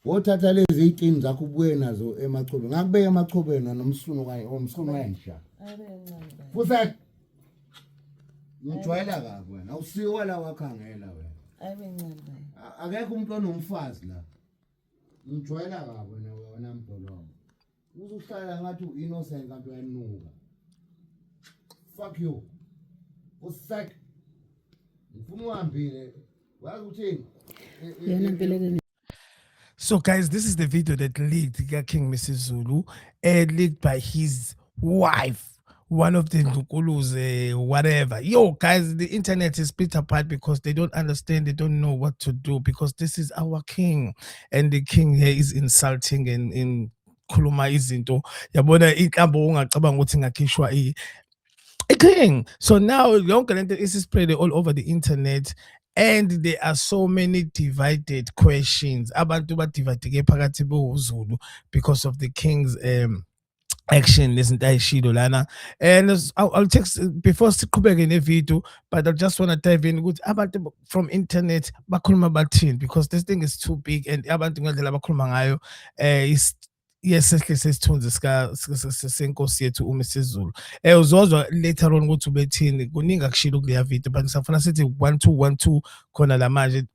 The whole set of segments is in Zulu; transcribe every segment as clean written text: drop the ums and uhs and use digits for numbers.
wothatha lezi itini zakho ubuye nazo emachobeni ngakubeka emachobeni nomsuno kanye omsuno wensha futhi ngijwayela kabi wena awusiwa la wakhangela wena akekho umuntu onomfazi la ngijwayela kabi wena mdolomba uzuhlala ngathi uinnocent kanti uyanuka fuck you usak ngifuna uhambile wazi uthini yena impela. So guys, this is the video that leaked King Mrs. Zulu and leaked by his wife, one of the Ndukulus, whatever. Yo, guys, the internet is split apart because they don't understand, they don't know what to do because this is our king and the king here is insulting and in khuluma izinto yabona inkambo ungacabanga ukuthi ngakhishwa king. So now yonke lento is spread all over the internet. And there are so many divided questions. Abantu badivadeke phakathi boZulu because of the king's action isn't ayishilo lana. And I'll take before siqhubeke nevideo, but I just want to dive in ukuthi abantu from internet bakhuluma bathini because this thing is too big and abantu ngendlela bakhuluma ngayo is yes sesithunzi senkosi yethu uMrs Zulu uzozwa later on ukuthi ubethini kuningi akushilo kuleya video but sifuna sithi 1212 khona la manje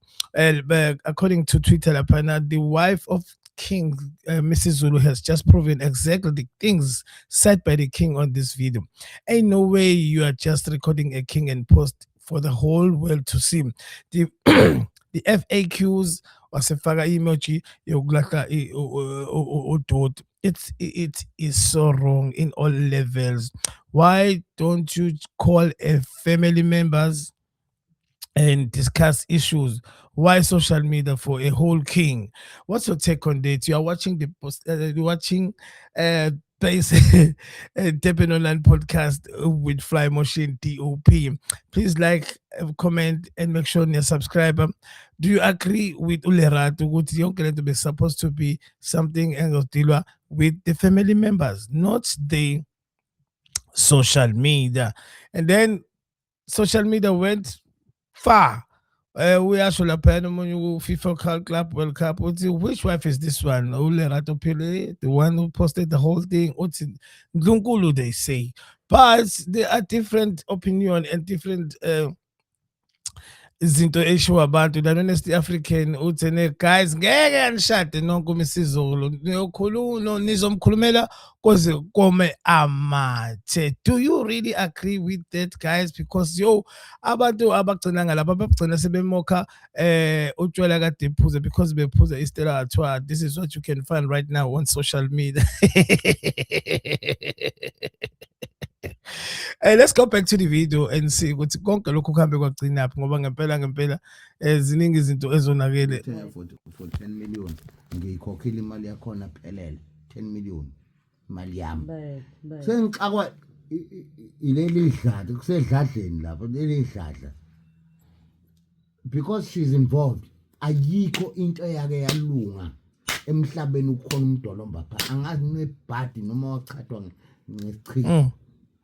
according to Twitter lapha the wife of King Mrs Zulu has just proven exactly the things said by the king on this video. Ain't no way you are just recording a king and post for the whole world to see. The the FAQs wasefaka emoji yokulahla udot. It is so wrong in all levels. Why don't you call a family members and discuss issues? Why social media for a whole king? What's your take on that? You are watching the post, watching Tapping Online podcast with Fly Motion DOP. Please like, comment, and make sure you subscribe. Do you agree with Ulerato to be supposed to be something and with the family members, not the social media? And then social media went far. We actually appeared on FIFA Club World Cup. Which wife is this one? Ulerato Pele, the one who posted the whole thing. Ndlunkulu, they say. But there are different opinion and different izinto esho abantu la Honesty African uthene guys ngeke anishade nonke uMrs Zulu niyokhuluma nizomkhulumela koze kome amathe. Do you really agree with that, guys? Because yo abantu abagcina ngalapha babagcina sebemokha utshwala kade phuze because bephuza istela athiwa this is what you can find right now on social media. Let's go back to the video and see ukuthi konke lokho kuhambe kwagcina aphi ngoba ngempela ziningi izinto ezonakele for 10 million ngiyikhokhile imali yakhona phelele 10 million imali yami sengixakwa ileli dladla kusedladleni lapha leli dladla because she's involved ayikho into eyake yalunga emhlabeni ukukhona umdolomba pha angazi nebhadi noma wachatwa ngesichilo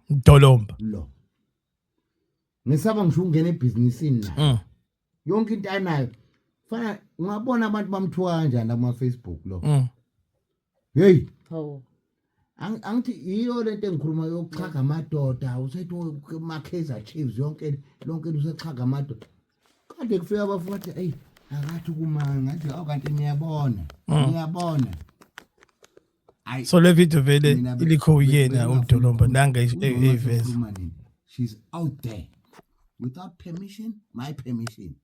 Dolomba lo ngisaba ngisho ungena ebhizinisini nayo yonke into anayo fana ungabona abantu bamthuka kanjani kuma Facebook lo hey angithi iyo lento engikhuluma yokuchaga amadoda usethi maKaizer Chiefs yonke lonke usechaga amadoda kade kufika abafuna ukuthi hey akathi kumanga ngathi awukanti ngiyabona so le video vele ilikho yena umdolomba nanga eveze she's out there without permission, my permission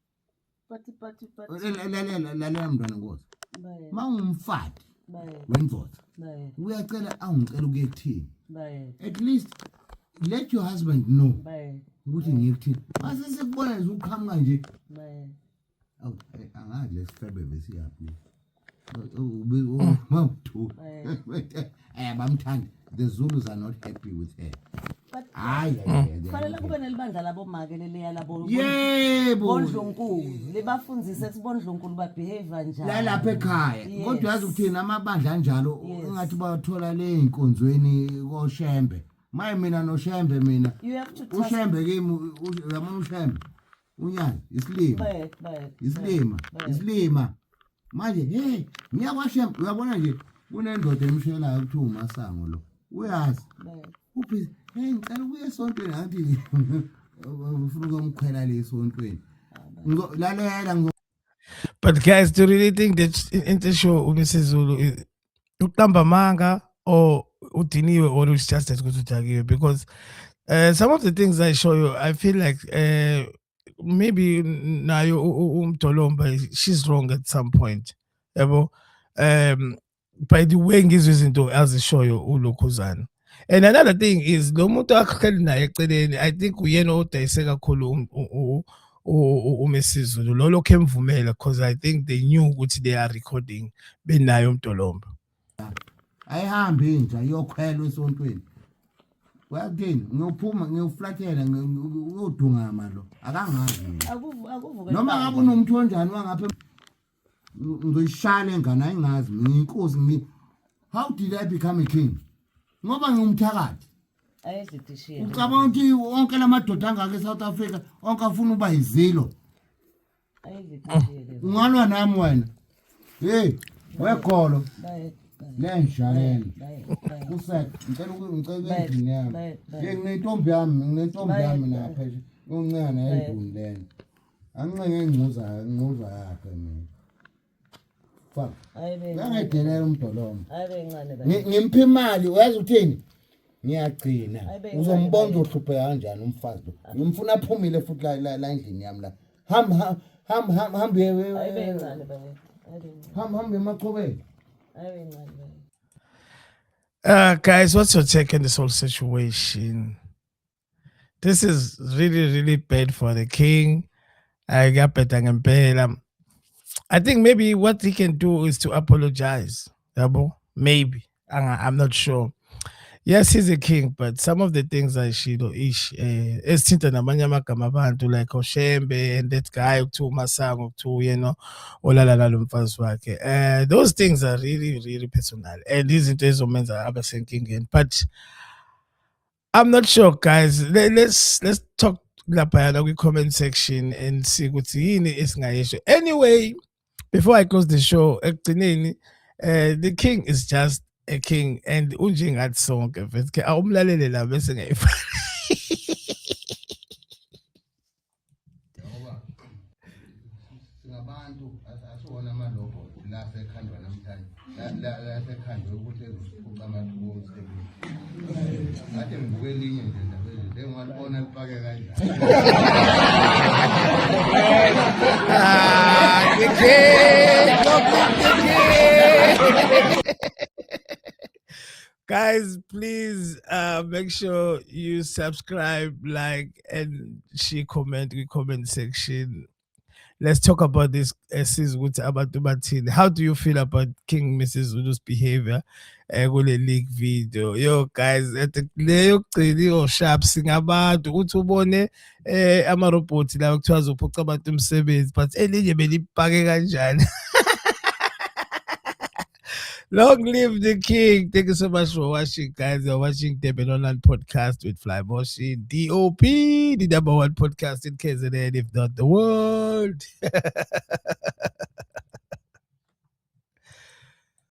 but la mntwana ngozi mangumfati wendvodza uyacela angicela ukuyekuthini at least let your husband know ukuthi ngiyekuthini mase sekubona nje uqhamuka nje angazi lesifebe besiyaphi bamthanda. The Zulus are not happy with her. Fanele kube nelibandla labo make leleya labo yebo bondlunkulu libafundzise ukuthi bondlunkulu ba behave njani la lapha ekhaya kodwa yazi ukuthina amabandla kanjalo engathi bathola le inkonzweni koShembe maye mina noShembe mina uShembe kimi uyamana uShembe unyani isilima manje hey ngiyakwashembe uyabona nje kunendoda emshelayo kuthiwa uMasango lo uyazi uphi hey ngicela ukuye esontweni ngathi ufuna ukumkhwela le esontweni lalela. But guys, do you really think that into show Mrs. Zulu is uqamba manga or udiniwe or it's just as good to because some of the things I show you, I feel like maybe nayo Umtolomba, she's wrong at some point. Yabo. By the way ngizwe izinto azishoyo uLokhuzana. And another thing is lo muntu akheli naye eceleni, I think uyena odayise kakhulu uMrs. Zulu lo lokho emvumela because I think they knew ukuthi they are recording benayo uMtolomba. Ayihambi inja iyokhwelwa esontweni. Wathini ngiyophuma ngiyoflathela ngiyodungama lo akangazi. Akuvuke. Noma ngabe unomuntu onjani wangapha ngizoyishaya engane ayingazi ngiyinkosi how did I become a king? Ngoba ngumthakathi. Ayezidishile. Ucabanga ukuthi wonke lamadoda angaka eSouth Africa onke afuna uba yizilo. Ayezidishile. Ungalwa nami wena. Hey, wekholo. Lenjayela. Kusek, ngicela endini yami. Nginentombi yami lapha nje. Uncane ayiduni lena. Anqenge ingcuza yakhe mina. Fuck. Ngangedelela uMdolomba. Ngimpa imali uyazi uthini? Ngiyagcina. Uzombona uzohlupha kanjani umfazi lo. Ngimfuna aphumile futhi la endlini yami la. Hamba emaqhubeni. Guys, what's your take on this whole situation? This is really, really bad for the king. I think maybe what he can do is to apologize. Maybe. I'm not sure. Yes, he's a king, but some of the things I esithinta namanye amagama abantu like Oshembe and that guy to Masango to olala lo mfazi wakhe. Those things are really, really personal. And these izinto are abasenkingeni. But I'm not sure, guys. Let's talk lapha in comment section and see what's in. Anyway, before I close the show, the king is just a king and unjingathi sonke mfethu awumlalele la bese ngayifana singabantu asiwona amalobo la sekhandwa namhlanje la sekhandwa ukuthi eziphuca amathubo omsebenzi ade ngibuke elinye nje ndabezi lengalibona lifake kanjani Guys, please make sure you subscribe, like, and share, comment in the comment section. Let's talk about this. How do you feel about King Mrs. Zulu's behavior? Leak video. Yo, guys, sharp sing about utubone amarobot la kuthiwa uzophuca abantu umsebenzi but elinye belipake kanjani. Long live the king. Thank you so much for watching, guys. You're watching the Online Podcast with Flymoshi DOP, the #1 podcast in KZN, if not the world.